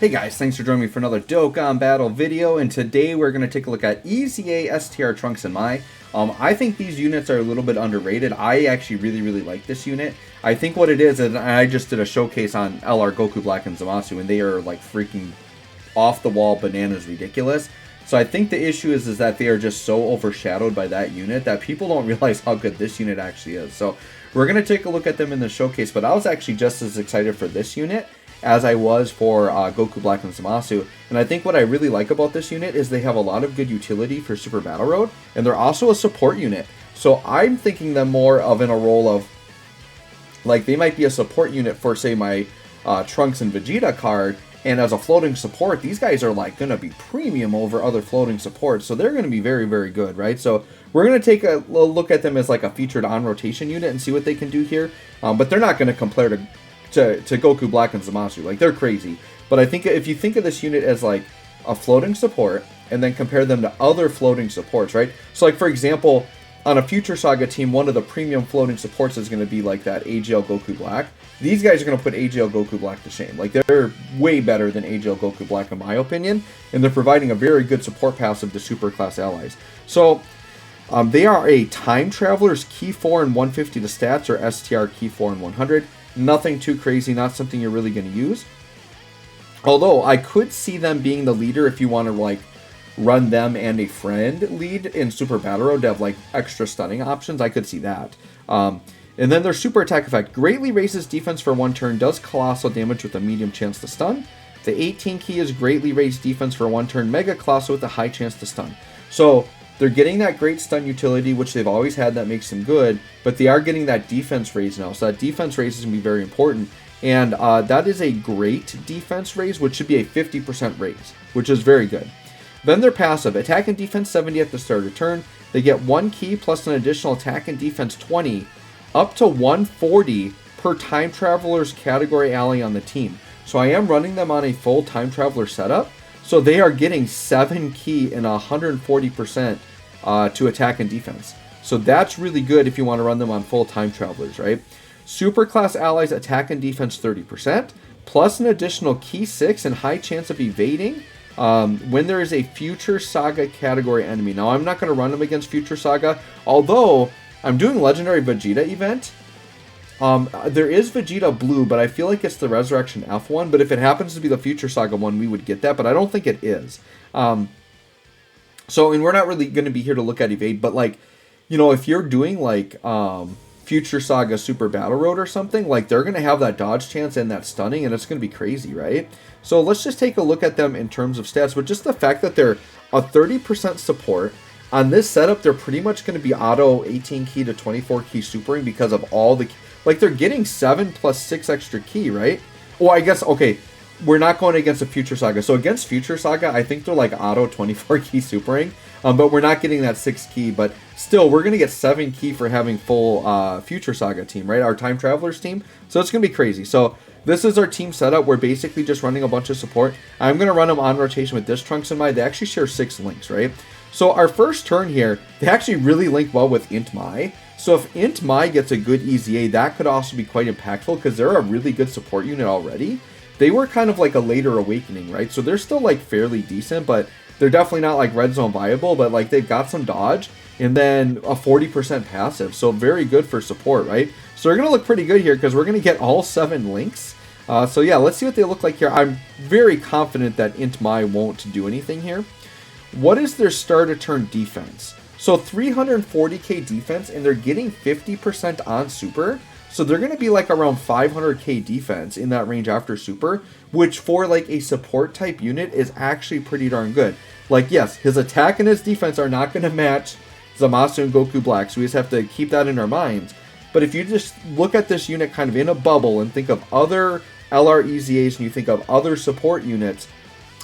Hey guys, thanks for joining me for another DOKKAN battle video, and today we're going to take a look at EZA STR Trunks and Mai. I think these units are a little bit underrated. I actually really like this unit. I think what it is, and I just did a showcase on LR Goku Black and Zamasu, and they are like freaking off the wall bananas ridiculous. So I think the issue is that they are just so overshadowed by that unit that people don't realize how good this unit actually is. So we're going to take a look at them in the showcase, but I was actually just as excited for this unit as I was for Goku Black and Zamasu. And I think what I really like about this unit is they have a lot of good utility for Super Battle Road, and they're also a support unit. So I'm thinking them more of in a role of, like, they might be a support unit for, say, my Trunks and Vegeta card, and as a floating support, these guys are like going to be premium over other floating supports, so they're going to be very good, right? So we're going to take a look at them as like a featured on-rotation unit and see what they can do here, but they're not going to compare to Goku Black and Zamasu. Like, they're crazy. But I think if you think of this unit as like a floating support and then compare them to other floating supports, right? So like, for example, on a Future Saga team, one of the premium floating supports is going to be like that AGL Goku Black. These guys are going to put AGL Goku Black to shame. Like, they're way better than AGL Goku Black in my opinion, and they're providing a very good support passive to super class allies. So they are a Time Traveler's Key 4 and 150 to stats, or STR Key 4 and 100. Nothing too crazy, not something you're really going to use. Although, I could see them being the leader if you want to, like, run them and a friend lead in Super Battle Road to have, like, extra stunning options. I could see that. And then their super attack effect greatly raises defense for one turn, does colossal damage with a medium chance to stun. The 18 key is greatly raised defense for one turn, mega colossal with a high chance to stun. So they're getting that great stun utility, which they've always had, that makes them good, but they are getting that defense raise now. So that defense raise is going to be very important. And that is a great defense raise, which should be a 50% raise, which is very good. Then their passive, attack and defense 70 at the start of turn. They get 1 key plus an additional attack and defense 20, up to 140 per Time Traveler's category ally on the team. So I am running them on a full Time Traveler setup. So they are getting 7 key and 140% to attack and defense. So that's really good if you want to run them on full Time Travelers, right? Super class allies attack and defense 30%, plus an additional key 6 and high chance of evading when there is a Future Saga category enemy. Now, I'm not going to run them against Future Saga, although I'm doing Legendary Vegeta event. There is Vegeta Blue, but I feel like it's the Resurrection F one. But if it happens to be the Future Saga one, we would get that. But I don't think it is. So, and we're not really going to be here to look at evade. But, like, you know, if you're doing, like, Future Saga Super Battle Road or something, like, they're going to have that dodge chance and that stunning, and it's going to be crazy, right? So let's just take a look at them in terms of stats. But just the fact that they're a 30% support, on this setup, they're pretty much going to be auto 18 key to 24 key supering because of all the... Like, they're getting 7 plus 6 extra key, right? Well, I guess, okay, we're not going against a Future Saga. So against Future Saga, I think they're like auto 24 key supering. But we're not getting that 6 key. But still, we're going to get 7 key for having full Future Saga team, right? Our Time Travelers team. So it's going to be crazy. So this is our team setup. We're basically just running a bunch of support. I'm going to run them on rotation with this Trunks and Mai. They actually share 6 links, right? So our first turn here, they actually really link well with Int Mai. So if Int Mai gets a good EZA, that could also be quite impactful because they're a really good support unit already. They were kind of like a later awakening, right? So they're still like fairly decent, but they're definitely not like red zone viable, but like they've got some dodge and then a 40% passive. So very good for support, right? So they're going to look pretty good here because we're going to get all 7 links. So yeah, let's see what they look like here. I'm very confident that Int Mai won't do anything here. What is their start of turn defense? So 340k defense, and they're getting 50% on super. So they're going to be like around 500k defense in that range after super, which for like a support type unit is actually pretty darn good. Like, yes, his attack and his defense are not going to match Zamasu and Goku Black, so we just have to keep that in our minds. But if you just look at this unit kind of in a bubble and think of other LR EZAs and you think of other support units,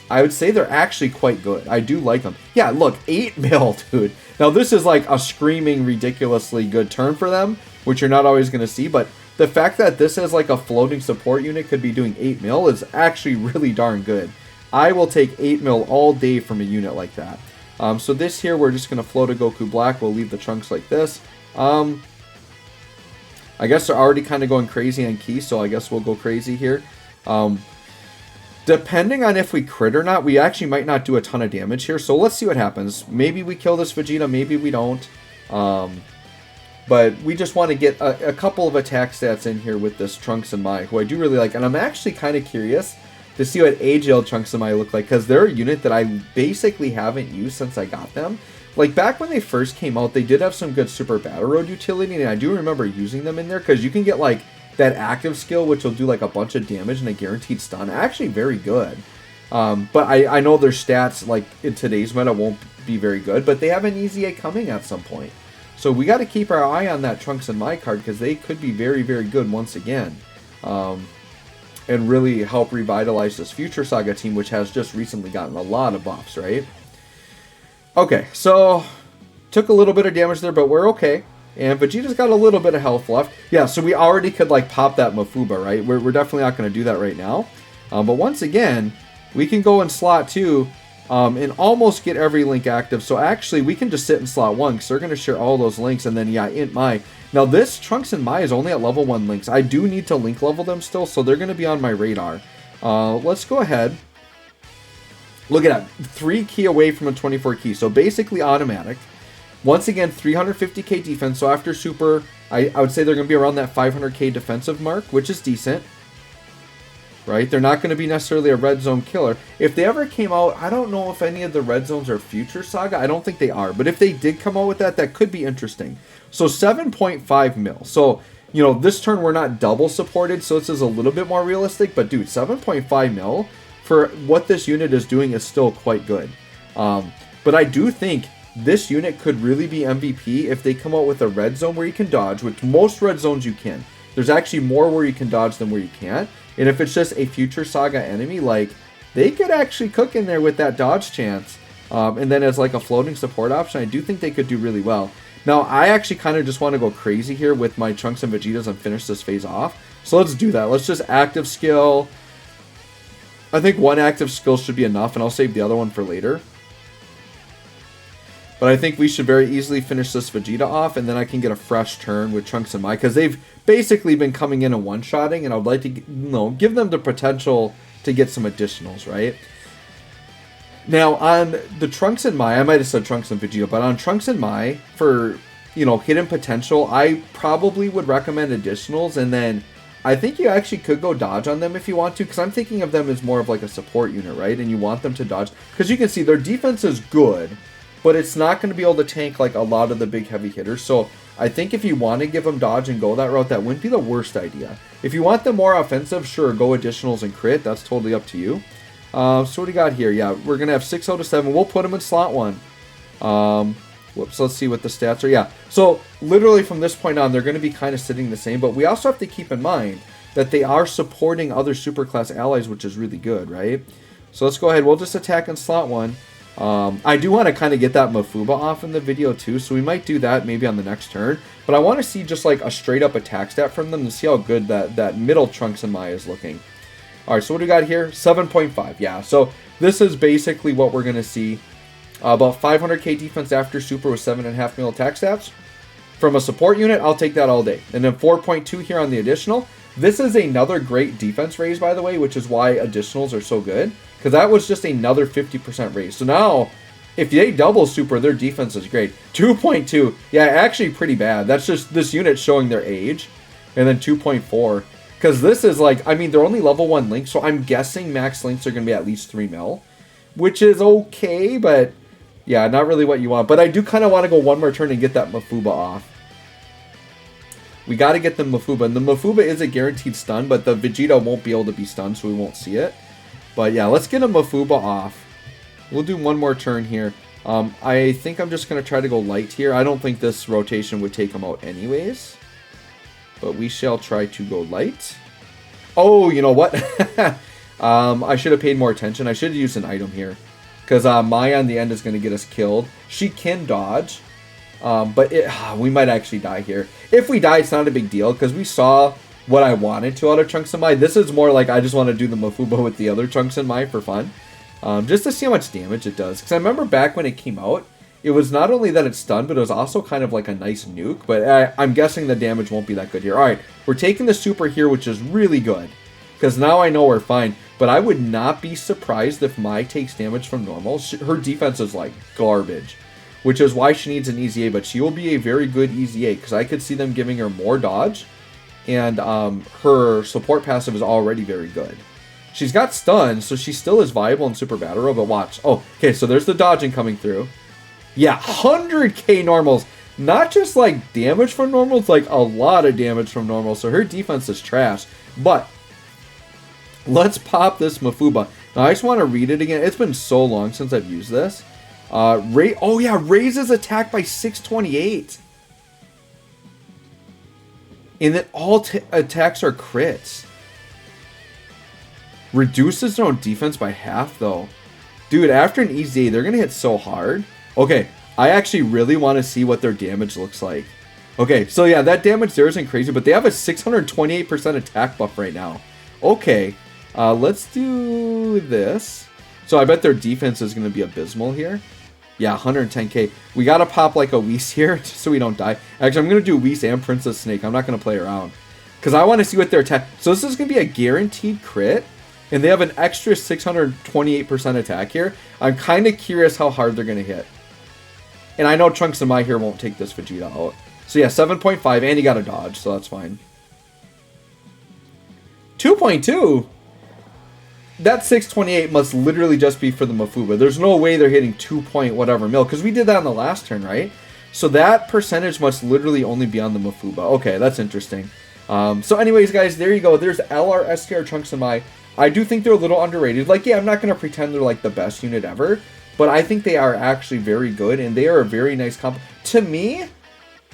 I would say they're actually quite good. I do like them. Yeah, look, 8 mil, dude. Now, this is like a screaming, ridiculously good turn for them, which you're not always going to see. But the fact that this is like a floating support unit could be doing 8 mil is actually really darn good. I will take 8 mil all day from a unit like that. So this here, we're just going to float a Goku Black. We'll leave the Trunks like this. I guess they're already kind of going crazy on key, so I guess we'll go crazy here. Depending on if we crit or not, we actually might not do a ton of damage here. So let's see what happens. Maybe we kill this Vegeta, maybe we don't. But we just want to get a couple of attack stats in here with this Trunks and Mai, who I do really like. And I'm actually kind of curious to see what age-old Trunks and Mai look like, because they're a unit that I basically haven't used since I got them. Like, back when they first came out, they did have some good Super Battle Road utility, and I do remember using them in there, because you can get, like, that active skill, which will do, like, a bunch of damage and a guaranteed stun. Actually very good. But I know their stats, like, in today's meta won't be very good, but they have an EZA coming at some point. So we got to keep our eye on that Trunks and Mai card, because they could be very, very good once again. And really help revitalize this Future Saga team, which has just recently gotten a lot of buffs, right? Okay, so took a little bit of damage there, but we're okay. And Vegeta's got a little bit of health left. Yeah, so we already could, like, pop that Mafuba, right? We're definitely not going to do that right now. But once again, we can go in slot 2 and almost get every link active. So actually, we can just sit in slot 1, because they're going to share all those links. And then, yeah, Int Mai. Now, this Trunks and Mai is only at level 1 links. I do need to link level them still, so they're going to be on my radar. Let's go ahead. Look at that. 3 key away from a 24 key. So basically automatic. Once again, 350k defense. So after Super, I would say they're going to be around that 500k defensive mark, which is decent. Right? They're not going to be necessarily a red zone killer. If they ever came out, I don't know if any of the red zones are Future Saga. I don't think they are. But if they did come out with that, that could be interesting. So 7.5 mil. So, you know, this turn we're not double supported, so this is a little bit more realistic. But dude, 7.5 mil for what this unit is doing is still quite good. But I do think this unit could really be MVP if they come out with a red zone where you can dodge, which most red zones you can. There's actually more where you can dodge than where you can't. And if it's just a Future Saga enemy, like, they could actually cook in there with that dodge chance. And then as like a floating support option, I do think they could do really well. Now, I actually kind of just want to go crazy here with my Trunks and Vegetas and finish this phase off. So let's do that. Let's just active skill. I think 1 active skill should be enough, and I'll save the other one for later. But I think we should very easily finish this Vegeta off, and then I can get a fresh turn with Trunks and Mai, because they've basically been coming in and one-shotting, and I would like to, give them the potential to get some additionals, right? Now, on the Trunks and Mai, I might have said Trunks and Vegeta, but on Trunks and Mai, for, hidden potential, I probably would recommend additionals, and then I think you actually could go dodge on them if you want to, because I'm thinking of them as more of like a support unit, right? And you want them to dodge, because you can see their defense is good, but it's not going to be able to tank like a lot of the big heavy hitters. So I think if you want to give them dodge and go that route, that wouldn't be the worst idea. If you want them more offensive, sure, go additionals and crit. That's totally up to you. So what do we got here? Yeah, we're going to have 6 out of 7. We'll put them in slot 1. Whoops, let's see what the stats are. Yeah, so literally from this point on, they're going to be kind of sitting the same. But we also have to keep in mind that they are supporting other superclass allies, which is really good, right? So let's go ahead. We'll just attack in slot 1. I do want to kind of get that Mafuba off in the video too, so we might do that maybe on the next turn. But I want to see just like a straight up attack stat from them to see how good that middle Trunks and Mai is looking. Alright, so what do we got here? 7.5, yeah. So this is basically what we're going to see. About 500k defense after Super with 7.5 mil attack stats. From a support unit, I'll take that all day. And then 4.2 here on the additional. This is another great defense raise, by the way, which is why additionals are so good. Because that was just another 50% raise. So now, if they double Super, their defense is great. 2.2, yeah, actually pretty bad. That's just this unit showing their age. And then 2.4. Because this is like, I mean, they're only level 1 links, so I'm guessing max links are going to be at least 3 mil. Which is okay, but yeah, not really what you want. But I do kind of want to go one more turn and get that Mafuba off. We got to get the Mafuba. And the Mafuba is a guaranteed stun, but the Vegeta won't be able to be stunned, so we won't see it. But yeah, let's get a Mafuba off. We'll do one more turn here. I think I'm just going to try to go light here. I don't think this rotation would take him out anyways. But we shall try to go light. Oh, you know what? I should have paid more attention. I should have used an item here. Because Mai on the end is going to get us killed. She can dodge. But we might actually die here. If we die, it's not a big deal. Because we saw what I wanted to out of Trunks and Mai. This is more like I just want to do the Mafuba with the other Trunks and Mai for fun. Just to see how much damage it does. Because I remember back when it came out, it was not only that it's stunned, but it was also kind of like a nice nuke. But I'm guessing the damage won't be that good here. Alright, we're taking the Super here, which is really good. because now I know we're fine. But I would not be surprised if Mai takes damage from normal. Her defense is like garbage, which is why she needs an easy A, but she will be a very good easy A, because I could see them giving her more dodge, and her support passive is already very good. She's got stun, so she still is viable in Super Battle Row, but watch. Oh, okay, so there's the dodging coming through. Yeah, 100k normals. Not just like damage from normal, it's like a lot of damage from normal, so her defense is trash. But let's pop this Mafuba. Now, I just want to read it again. It's been so long since I've used this. Oh yeah, raises attack by 628. And then all attacks are crits. Reduces their own defense by half, though. Dude, after an easy A, they're going to hit so hard. Okay, I actually really want to see what their damage looks like. Okay, so yeah, that damage there isn't crazy, but they have a 628% attack buff right now. Okay, let's do this. So I bet their defense is going to be abysmal here. Yeah, 110k. We got to pop like a Whis here just so we don't die. Actually, I'm going to do Whis and Princess Snake. I'm not going to play around, because I want to see what their attack... So this is going to be a guaranteed crit. And they have an extra 628% attack here. I'm kind of curious how hard they're going to hit. And I know Trunks and Mai here won't take this Vegeta out. So yeah, 7.5, and he got a dodge, so that's fine. 2.2? That 628 must literally just be for the Mafuba. There's no way they're hitting 2 point whatever mil, because we did that on the last turn, right? So that percentage must literally only be on the Mafuba. Okay, that's interesting. So anyways, guys, there you go. There's LR, STR, Trunks, and Mai. I do think they're a little underrated. Like, yeah, I'm not going to pretend they're like the best unit ever, but I think they are actually very good, and they are a very nice comp. To me,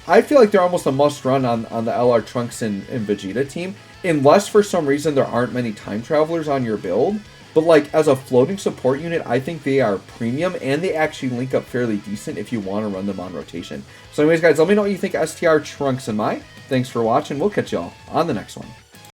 I feel like they're almost a must-run on the LR, Trunks, and Vegeta team, unless for some reason there aren't many time travelers on your build. But like, as a floating support unit, I think they are premium, and they actually link up fairly decent if you want to run them on rotation. So anyways, guys, let me know what you think STR, Trunks, and Mai. Thanks for watching. We'll catch y'all on the next one.